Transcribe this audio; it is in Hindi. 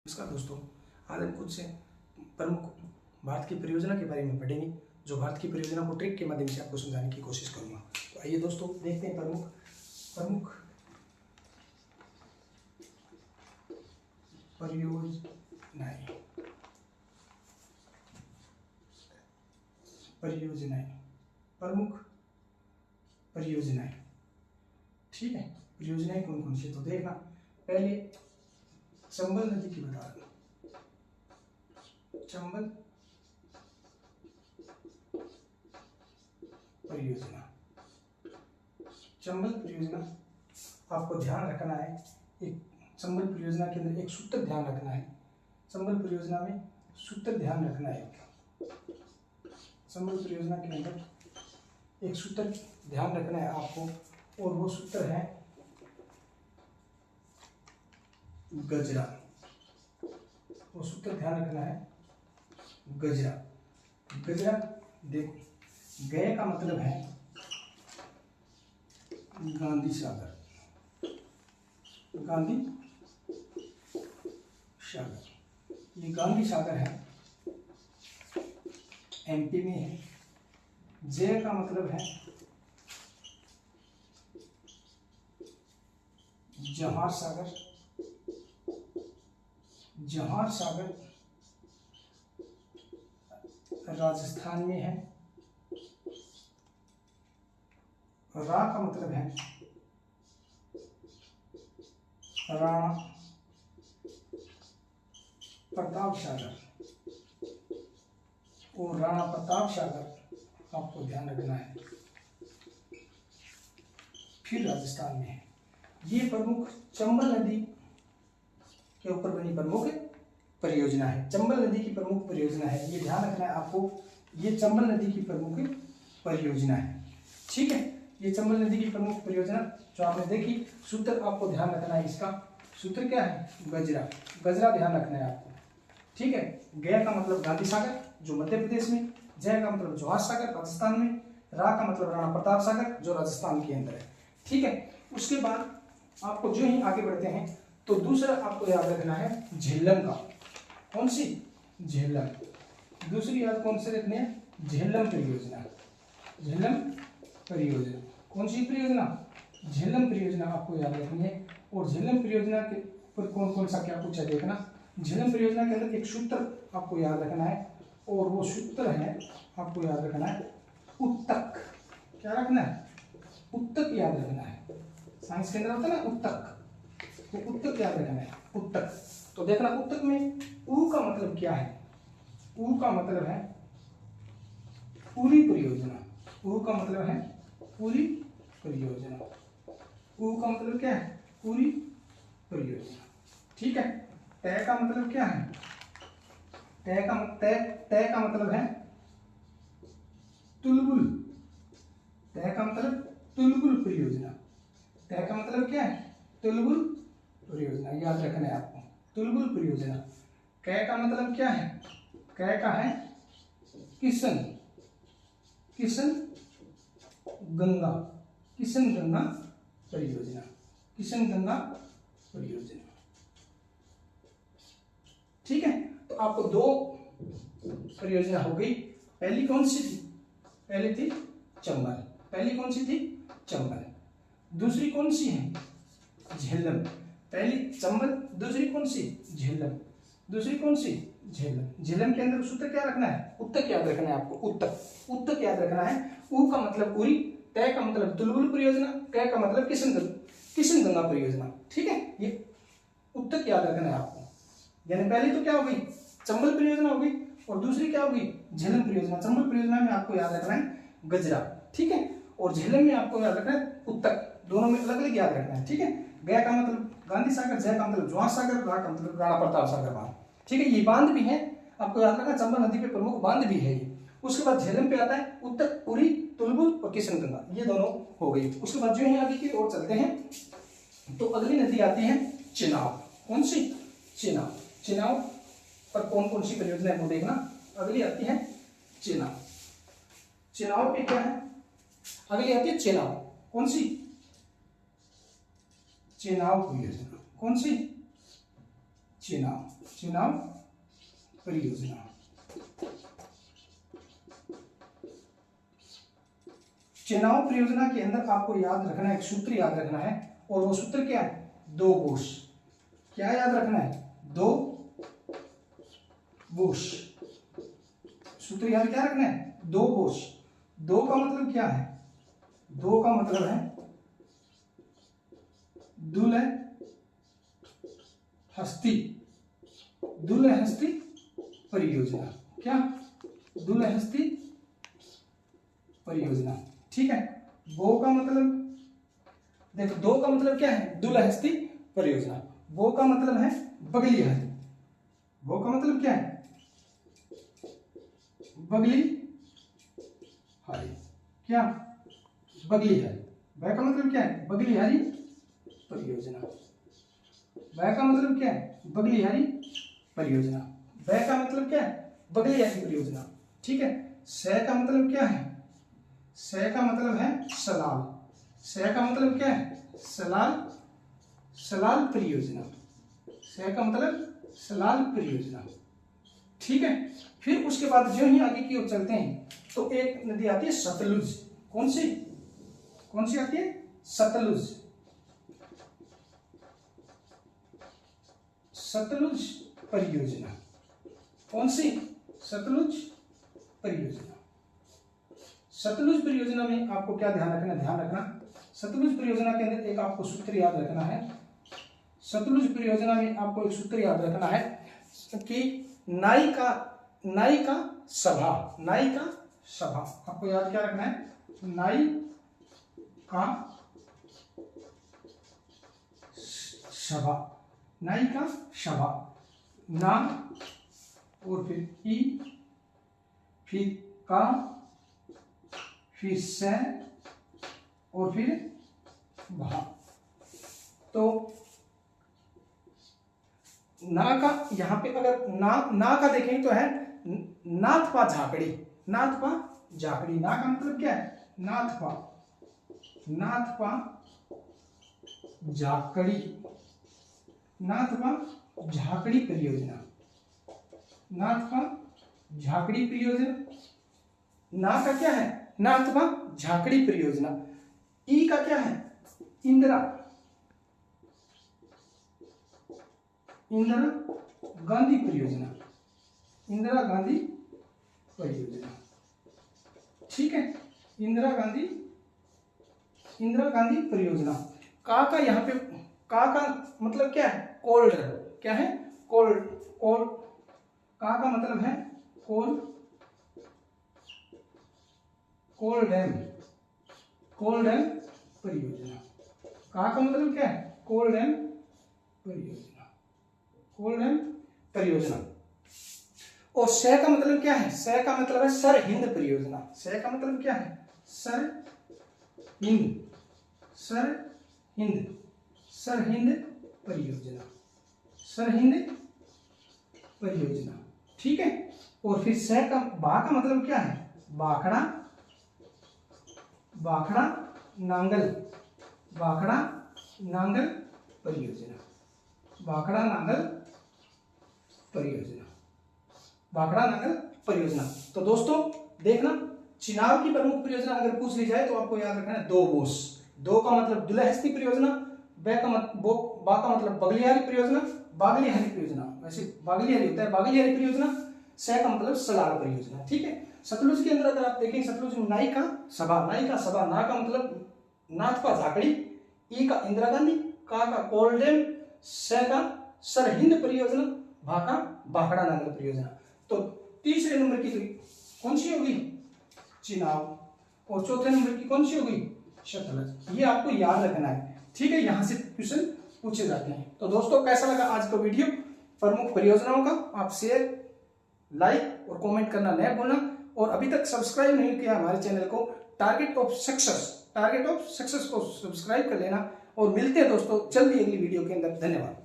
नमस्कार दोस्तों, आज हम कुछ प्रमुख भारत की परियोजना के बारे में पढ़ेंगे। जो भारत की परियोजना को ट्रिक के माध्यम से आपको समझाने की कोशिश करूंगा। तो आइए दोस्तों देखते हैं प्रमुख प्रमुख परियोजनाएं परियोजनाएं प्रमुख परियोजनाएं। ठीक है, परियोजनाएं कौन कौन सी तो देखना। पहले चंबल नदी की बता देना। चंबल परियोजना, चंबल परियोजना आपको ध्यान रखना है। एक चंबल परियोजना के अंदर एक सूत्र ध्यान रखना है। चंबल परियोजना में सूत्र ध्यान रखना है। चंबल परियोजना के अंदर एक सूत्र ध्यान रखना है आपको, और वो सूत्र है गजरा। वो सूत्र ध्यान रखना है गजरा। गजरा देखो, गए का मतलब है गांधी सागर। गांधी सागर, ये गांधी सागर है, एमपी में है। जय का मतलब है जवाहर सागर। जवाहर सागर राजस्थान में है। रा का मतलब है राणा प्रताप सागर, और राणा प्रताप सागर आपको ध्यान रखना है, फिर राजस्थान में है। ये प्रमुख चंबल नदी के ऊपर बनी प्रमुख परियोजना है। चंबल नदी की प्रमुख परियोजना है, ये ध्यान रखना है आपको। ये चंबल नदी की प्रमुख परियोजना है। ठीक है, ये चंबल नदी की प्रमुख परियोजना जो आपने देखी, सूत्र आपको ध्यान रखना है। इसका सूत्र क्या है? गजरा। गजरा ध्यान रखना है आपको। ठीक है, गया का मतलब गांधी सागर जो मध्य प्रदेश में, जय का मतलब जवाहर सागर राजस्थान में, रा का मतलब राणा प्रताप सागर जो राजस्थान के अंदर है। ठीक है, उसके बाद आपको जो ही आगे बढ़ते हैं तो दूसरा आपको याद रखना है झेलम का। कौन सी? झेलम। दूसरी याद कौन से रखनी है? झेलम परियोजना। झेलम परियोजना कौन सी परियोजना? झेलम परियोजना आपको याद रखनी है। और झेलम परियोजना के ऊपर कौन कौन सा क्या पूछा देखना। झेलम परियोजना के अंदर एक सूत्र आपको याद रखना है, और वो सूत्र है आपको याद रखना है उत्तक। क्या रखना है? उत्तक याद रखना है। साइंस के अंदर होता है ना उत्तक, तो उत्तक याद रखना है। उत्तक तो देखना, उत्तक में ऊ का मतलब क्या है? ऊ का मतलब है पूरी परियोजना। ऊ का मतलब है पूरी परियोजना। ऊ का मतलब क्या है? पूरी परियोजना। ठीक है, तय का मतलब क्या है? तय का मतलब है तुलबुल। तय का मतलब तुलबुल परियोजना। तय का मतलब क्या है? तुलबुल परियोजना, याद रखना है आपको। तुलबुल परियोजना। कै का मतलब क्या है? कै का है किशन। किशन गंगा। किशन गंगा परियोजना। किशन गंगा परियोजना। ठीक है, तो आपको दो परियोजना हो गई। पहली कौन सी थी? पहली थी चंबल। पहली कौन सी थी? चंबल। दूसरी कौन सी है? झेलम। पहली चंबल, दूसरी कौन सी? झेलम। दूसरी कौन सी? झेलम। झेलम के अंदर सूत्र क्या रखना है? उत्तक याद रखना है आपको। उत्तक। उत्तक याद रखना है। ऊ का मतलब पूरी, तय का मतलब तुलबुल परियोजना, कै का मतलब किशन गंगा परियोजना। ठीक है, ये उत्तक याद रखना है आपको। यानी पहली तो क्या हो गई? चंबल परियोजना हो गई, और दूसरी क्या होगी? झेलम परियोजना। चंबल परियोजना में आपको याद रखना है गजरा। ठीक है, और झेलम में आपको याद रखना है उत्तक। दोनों में अलग अलग याद रखना है। ठीक है, गया का मतलब गांधी सागर, जय का मतलब जवाहर सागर, रा का मतलब राणा प्रताप सागर बांध। ठीक है, ये बांध भी है, आपको याद रखना। चंबल नदी पे प्रमुख बांध भी है ये। उसके बाद झेलम पे आता है उत्तक, पुरी, तुलबुल और किशन गंगा, ये दोनों हो गई। उसके बाद जो है आगे की ओर चलते हैं तो अगली नदी आती है चेनाब। कौन सी? चेनाब। चेनाब पर कौन कौन सी परियोजना है वो देखना। अगली आती है चेनाब। चेनाब पे क्या है? अगली आती है चेनाब। कौन सी? चेनाब परियोजना। कौन सी? चेनाब परियोजना। चेनाब परियोजना के अंदर आपको याद रखना है, एक सूत्र याद रखना है, और वो सूत्र क्या है? 2 बोस। क्या याद रखना है? 2 बोस। सूत्र याद क्या रखना है? 2 बोस। 2 का मतलब क्या है? 2 का मतलब है दुलहस्ती, दुलहस्ती परियोजना। क्या? दुलहस्ती परियोजना। ठीक है। वो का मतलब देखो, 2 का मतलब क्या है? दुलहस्ती परियोजना। वो का मतलब है बगलिहारी। वो का मतलब क्या है? बगलिहारी। क्या? बगलिहारी। वह का मतलब क्या है? बगलिहारी परियोजना। वह का मतलब क्या है? बगलिहारी परियोजना। वह का मतलब क्या है? बगलिहारी परियोजना। ठीक है। स का मतलब क्या है? स का मतलब है सलाल। स का मतलब क्या है? सलाल, सलाल परियोजना। स का मतलब सलाल परियोजना। ठीक है। फिर उसके बाद जो ही आगे की ओर चलते हैं तो एक नदी आती है सतलुज। कौन सी? कौन सी आती है? सतलुज। सतलुज परियोजना। कौन सी? सतलुज परियोजना। सतलुज परियोजना में आपको क्या ध्यान रखना? ध्यान रखना सतलुज परियोजना के अंदर एक आपको सूत्र याद रखना है। सतलुज परियोजना में आपको एक सूत्र याद रखना है कि नायिका सभा। नायिका सभा आपको याद क्या रखना है? नायिका सभा। नायिका सभा। ना और फिर ई, फिर का, फिर से और फिर भा। तो ना का यहां पे अगर ना का देखें तो है नाथपा झाकड़ी। नाथपा झाकड़ी। ना का मतलब क्या है? नाथपा, नाथपा झाकड़ी। नाथपा झाकड़ी परियोजना। नाथपा झाकड़ी परियोजना। ना का क्या है? नाथपा झाकड़ी परियोजना। ई का क्या है? इंदिरा, इंदिरा गांधी परियोजना। इंदिरा गांधी परियोजना। ठीक है। इंदिरा गांधी परियोजना। का यहां पे का मतलब क्या है? कोल्ड। क्या है? कोल्ड। का मतलब है कोल डैम। कोल डैम परियोजना। का मतलब क्या है? कोल डैम परियोजना। कोल डैम परियोजना। और स का मतलब क्या है? स का मतलब है सर हिंद परियोजना। स का मतलब क्या है? Sir Hind, sir Hind, sir Hind परियोजना। सर हिंद परियोजना। ठीक है। और फिर स का बा का मतलब क्या है? बाखड़ा, बाखड़ा नांगल। बाखड़ा नांगल परियोजना। बाखड़ा नांगल परियोजना। बाखड़ा नांगल परियोजना। तो दोस्तों देखना, चिनाब की प्रमुख परियोजना अगर पूछ ली जाए तो आपको याद रखना है 2 बोस। 2 का मतलब दुलहस्ती परियोजना। बा का मतलब बगलिहारी परियोजना। बागलिहारी परियोजना, वैसे बागलिहारी होता है बागलिहारी परियोजना। स का मतलब सलाल परियोजना। ठीक है। सतलुज के अंदर अगर आप देखें, सतलुज में नायिका सभा। नायिका सभा। ना का मतलब नाथपा झाकड़ी। ई का इंदिरा गांधी। का कोल डैम। स का सर हिंद परियोजना। भा का बाखड़ा नांगल परियोजना। तो तीसरे नंबर की कौन सी होगी? चिनाब। और चौथे नंबर की कौन सी होगी? सतलुज। ये आपको याद रखना है। ठीक है। यहां से क्वेश्चन पूछे जाते हैं। तो दोस्तों कैसा लगा आज का वीडियो प्रमुख परियोजनाओं का? आप शेयर, लाइक और कमेंट करना न भूलना। और अभी तक सब्सक्राइब नहीं किया हमारे चैनल को टारगेट ऑफ सक्सेस को सब्सक्राइब कर लेना। और मिलते हैं दोस्तों जल्दी अगली वीडियो के अंदर। धन्यवाद।